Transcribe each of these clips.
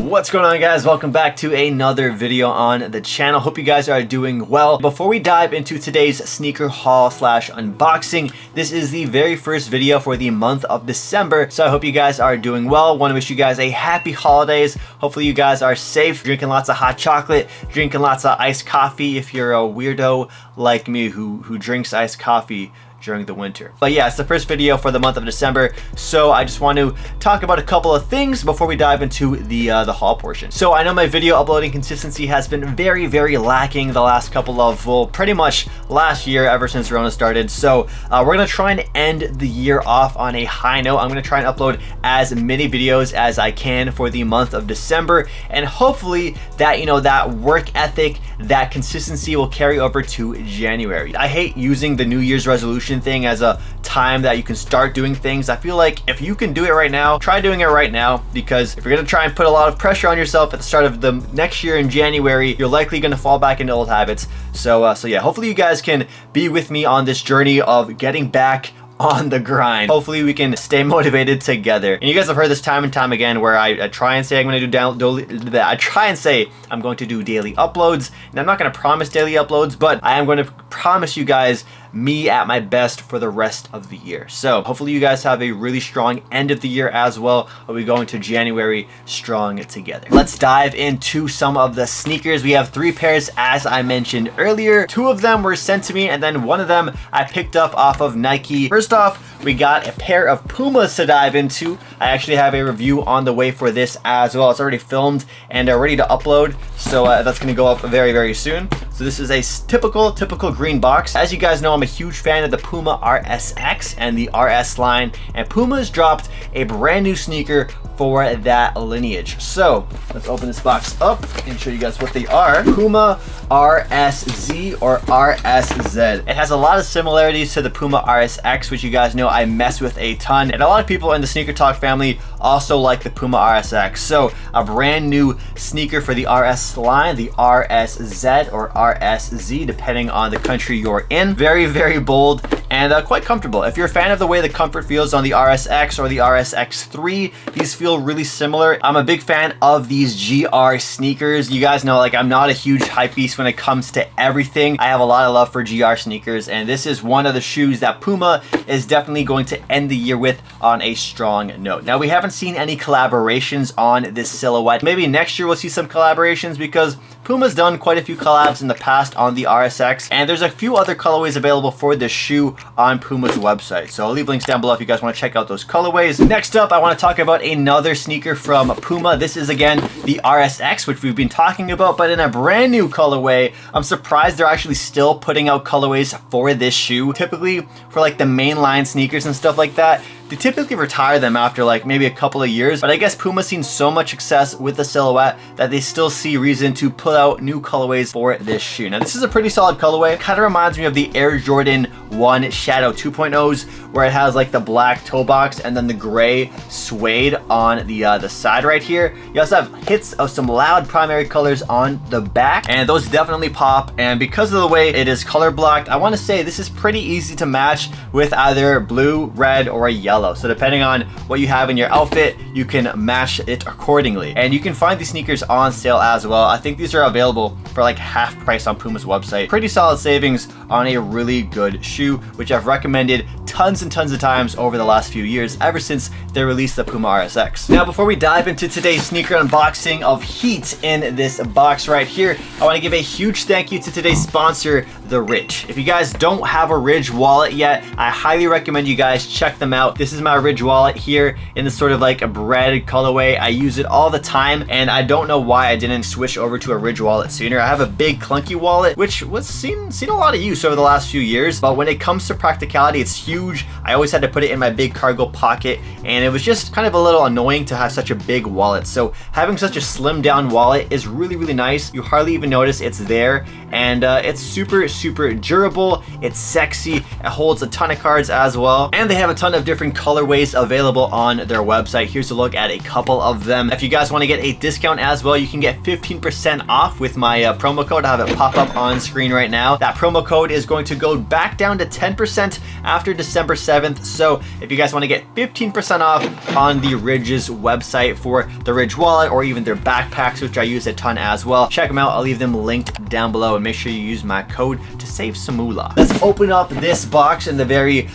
What's going on, guys? Welcome back to another video on the channel. Hope you guys are doing well. Before we dive into today's sneaker haul slash unboxing, this is the very first video for the month of December, so I hope you guys are doing well. Want to wish you guys a happy holidays. Hopefully you guys are safe, drinking lots of hot chocolate, drinking lots of iced coffee if you're a weirdo like me who drinks iced coffee during the winter. But yeah, it's the first video for the month of December, so I just want to talk about a couple of things before we dive into the haul portion. So I know my video uploading consistency has been very lacking the last couple of, well, pretty much last year ever since Rona started. So we're gonna try and end the year off on a high note. I'm gonna try and upload as many videos as I can for the month of December, and hopefully that, you know, that work ethic, that consistency will carry over to January. I hate using the New Year's resolution thing as a time that you can start doing things. I feel like if you can do it right now, try doing it right now, because if you're gonna try and put a lot of pressure on yourself at the start of the next year in January, you're likely gonna fall back into old habits. So yeah, hopefully you guys can be with me on this journey of getting back on the grind. Hopefully we can stay motivated together. And you guys have heard this time and time again where I try and say I'm going to do I try and say I'm going to do daily uploads, and I'm not going to promise daily uploads, but I am going to promise you guys me at my best for the rest of the year. So hopefully you guys have a really strong end of the year as well. We'll be going to January strong together. Let's dive into some of the sneakers. We have 3 pairs, as I mentioned earlier. 2 of them were sent to me, and then 1 of them I picked up off of Nike. First off, we got a pair of Pumas to dive into. I actually have a review on the way for this as well. It's already filmed and ready to upload, so that's going to go up very soon. So this is a typical green box. As you guys know, I'm a huge fan of the Puma RSX and the RS line, and Puma's dropped a brand new sneaker for that lineage. So let's open this box up and show you guys what they are. Puma RSZ or RSZ. It has a lot of similarities to the Puma RSX, which you guys know I mess with a ton, and a lot of people in the SneakerTalk family also like the Puma RSX. So a brand new sneaker for the RS line, the RSZ or RSZ, depending on the country you're in. Very bold and quite comfortable. If you're a fan of the way the comfort feels on the RSX or the RSX3, these feel really similar. I'm a big fan of these GR sneakers. You guys know, like, I'm not a huge hype beast when it comes to everything. I have a lot of love for GR sneakers, and this is one of the shoes that Puma is definitely going to end the year with on a strong note. Now, we haven't seen any collaborations on this silhouette. Maybe next year we'll see some collaborations, because Puma's done quite a few collabs in the past on the RSX, and there's a few other colorways available for this shoe on Puma's website. So I'll leave links down below if you guys want to check out those colorways. Next up, I want to talk about another sneaker from Puma. This is again the RSX, which we've been talking about, but in a brand new colorway. I'm surprised they're actually still putting out colorways for this shoe. Typically for like the mainline sneakers and stuff like that, they typically retire them after like maybe a couple of years, but I guess Puma's seen so much success with the silhouette that they still see reason to put out new colorways for this shoe. Now, this is a pretty solid colorway. It kind of reminds me of the Air Jordan 1 Shadow 2.0s, where it has like the black toe box and then the gray suede on the side right here. You also have hits of some loud primary colors on the back, and those definitely pop. And because of the way it is color blocked, I want to say this is pretty easy to match with either blue, red, or a yellow. So depending on what you have in your outfit, you can match it accordingly. And you can find these sneakers on sale as well. I think these are available for like half price on Puma's website. Pretty solid savings on a really good shoe, which I've recommended tons and tons of times over the last few years, ever since they released the Puma RSX. Now, before we dive into today's sneaker unboxing of heat in this box right here, I want to give a huge thank you to today's sponsor, The Ridge. If you guys don't have a Ridge wallet yet, I highly recommend you guys check them out. This is my Ridge wallet here in this sort of like a bread colorway. I use it all the time, and I don't know why I didn't switch over to a Ridge wallet sooner. I have a big clunky wallet, which was seen a lot of use over the last few years, but when it comes to practicality, it's huge. I always had to put it in my big cargo pocket, and it was just kind of a little annoying to have such a big wallet. So having such a slim down wallet is really nice. You hardly even notice it's there, and it's super durable. It's sexy. It holds a ton of cards as well. And they have a ton of different colorways available on their website. Here's a look at a couple of them. If you guys want to get a discount as well, you can get 15% off with my promo code. I have it pop up on screen right now. That promo code is going to go back down to 10% after December 7th. So if you guys want to get 15% off on the Ridge's website for the Ridge wallet or even their backpacks, which I use a ton as well, check them out. I'll leave them linked down below, and make sure you use my code to save some moolah. Let's open up this box in the very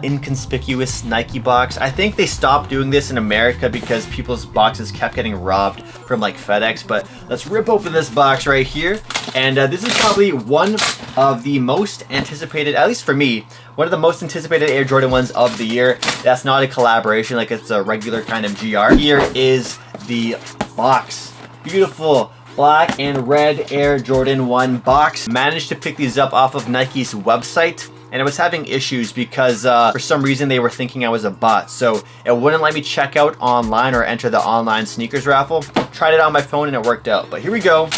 inconspicuous Nike box. I think they stopped doing this in America because people's boxes kept getting robbed from like FedEx, but let's rip open this box right here. And this is probably one of the most anticipated, at least for me, one of the most anticipated Air Jordan 1s of the year. That's not a collaboration, like it's a regular kind of GR. Here is the box. Beautiful black and red Air Jordan 1 box. Managed to pick these up off of Nike's website, and I was having issues because for some reason they were thinking I was a bot, so it wouldn't let me check out online or enter the online sneakers raffle. Tried it on my phone and it worked out. But here we go.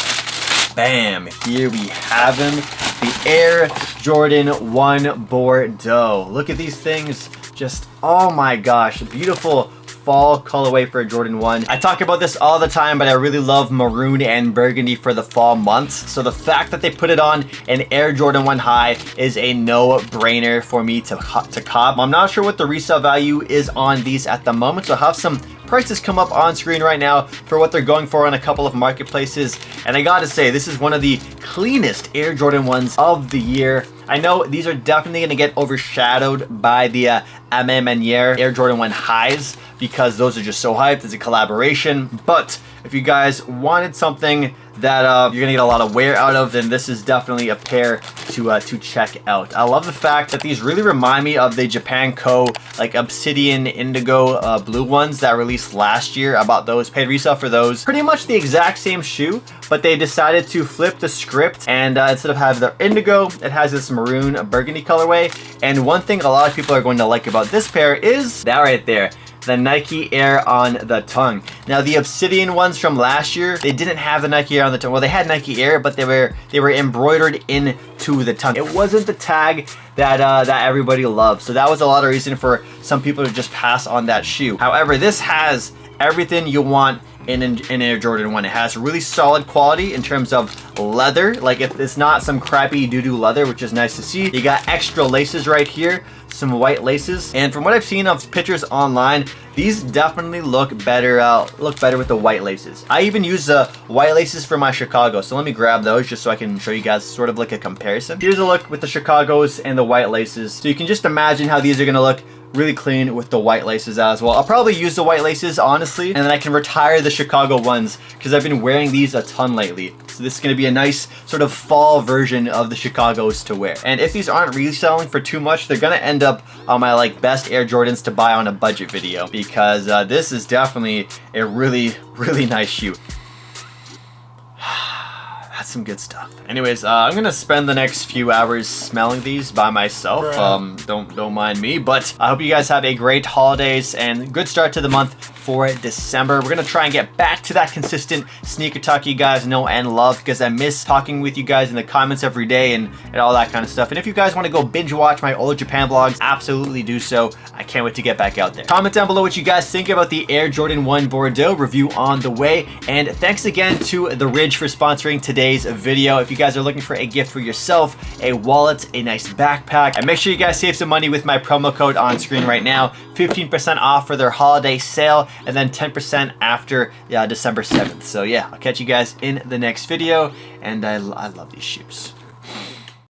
Bam! Here we have him, the Air Jordan 1 Bordeaux. Look at these things. Just, oh my gosh, beautiful fall colorway for a Jordan 1. I talk about this all the time, but I really love maroon and burgundy for the fall months. So the fact that they put it on an Air Jordan 1 high is a no-brainer for me to cop. I'm not sure what the resale value is on these at the moment, so I'll have some prices come up on screen right now for what they're going for on a couple of marketplaces. And I gotta say, this is one of the cleanest Air Jordan 1s of the year. I know these are definitely going to get overshadowed by the Meniere Air Jordan 1 highs because those are just so hyped. It's a collaboration. But if you guys wanted something that you're gonna get a lot of wear out of, then this is definitely a pair to check out. I love the fact that these really remind me of the Japan Co. like Obsidian Indigo blue ones that released last year. I bought those, paid resale for those. Pretty much the exact same shoe, but they decided to flip the script, and instead of having the indigo, it has this maroon burgundy colorway. And one thing a lot of people are going to like about this pair is that right there, the Nike Air on the tongue. Now the Obsidian ones from last year, they didn't have the Nike Air on the tongue. Well, they had Nike Air, but they were embroidered into the tongue. It wasn't the tag that that everybody loved. So that was a lot of reason for some people to just pass on that shoe. However, this has everything you want in Air Jordan 1. It has really solid quality in terms of leather. Like, if it's not some crappy doo-doo leather, which is nice to see. You got extra laces right here, some white laces, and from what I've seen of pictures online, these definitely look better with the white laces. I even use the white laces for my Chicago, so let me grab those just so I can show you guys sort of like a comparison. Here's a look with the Chicagos and the white laces. So you can just imagine how these are gonna look really clean with the white laces as well. I'll probably use the white laces, honestly, and then I can retire the Chicago ones because I've been wearing these a ton lately. So this is going to be a nice sort of fall version of the Chicagos to wear. And if these aren't reselling for too much, they're going to end up on my like best Air Jordans to buy on a budget video, because this is definitely a really, really nice shoe. That's some good stuff. Anyways, I'm gonna spend the next few hours smelling these by myself. Don't mind me, but I hope you guys have a great holidays and good start to the month for December. We're gonna try and get back to that consistent sneaker talk you guys know and love, because I miss talking with you guys in the comments every day and all that kind of stuff. And if you guys want to go binge watch my old Japan vlogs, absolutely do so. I can't wait to get back out there. Comment down below what you guys think about the Air Jordan 1 Bordeaux review on the way. And thanks again to The Ridge for sponsoring today's video. If you guys are looking for a gift for yourself, a wallet, a nice backpack, and make sure you guys save some money with my promo code on screen right now. 15% off for their holiday sale, and then 10% after December 7th. So yeah, I'll catch you guys in the next video, and I love these shoes.